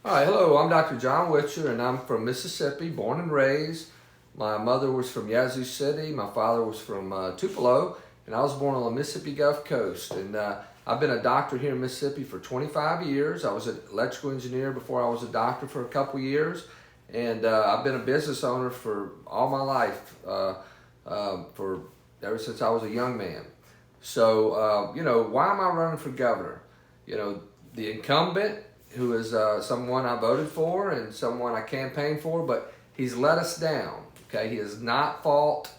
Hi, hello, I'm Dr. John Witcher, and I'm from Mississippi, born and raised. My mother was from Yazoo City, my father was from Tupelo, and I was born on the Mississippi Gulf Coast. And I've been a doctor here in Mississippi for 25 years. I was an electrical engineer before I was a doctor for a couple years, and I've been a business owner for all my life, for ever since I was a young man. So, why am I running for governor? The incumbent, who is someone I voted for and someone I campaigned for, but he's let us down. Okay, he has not fought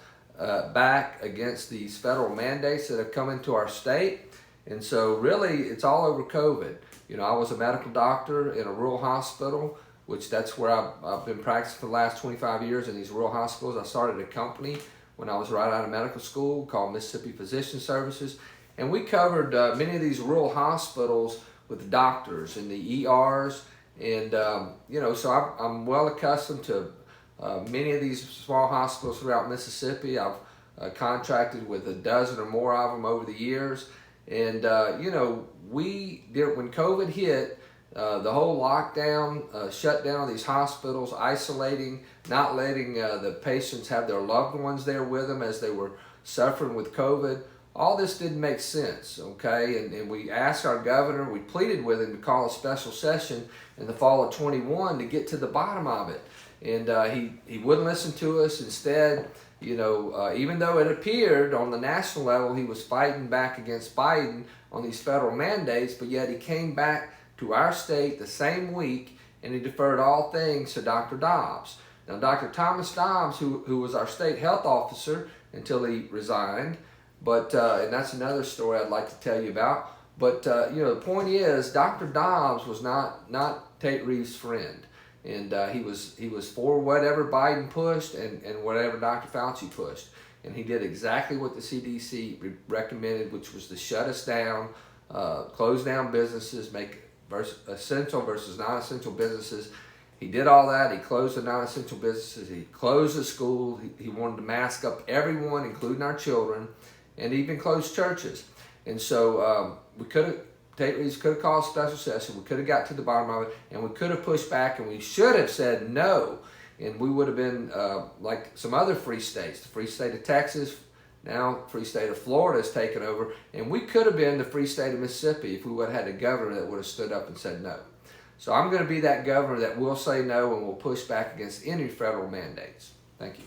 back against these federal mandates that have come into our state, and so really it's all over COVID. I was a medical doctor in a rural hospital, which that's where I've been practicing for the last 25 years in these rural hospitals. I started a company when I was right out of medical school called Mississippi Physician Services, and we covered many of these rural hospitals with the doctors and the ERs, and so I'm well accustomed to many of these small hospitals throughout Mississippi. I've contracted with a dozen or more of them over the years, and when COVID hit, the whole lockdown, shut down these hospitals, isolating, not letting the patients have their loved ones there with them as they were suffering with COVID. All this didn't make sense, okay? And we asked our governor, we pleaded with him to call a special session in the fall of 21 to get to the bottom of it. And he wouldn't listen to us. Instead, even though it appeared on the national level he was fighting back against Biden on these federal mandates, but yet he came back to our state the same week and he deferred all things to Dr. Dobbs. Now, Dr. Thomas Dobbs, who was our state health officer until he resigned, but and that's another story I'd like to tell you about. But the point is, Dr. Dobbs was not Tate Reeves' friend, and he was for whatever Biden pushed and whatever Dr. Fauci pushed, and he did exactly what the CDC recommended, which was to shut us down, close down businesses, make essential versus non-essential businesses. He did all that. He closed the non-essential businesses. He closed the school. He wanted to mask up everyone, including our children, and even closed churches. And so Tate Reeves could have called a special session. We could have got to the bottom of it, and we could have pushed back, and we should have said no. And we would have been like some other free states. The free state of Texas, now free state of Florida has taken over, and we could have been the free state of Mississippi if we would have had a governor that would have stood up and said no. So I'm going to be that governor that will say no and will push back against any federal mandates. Thank you.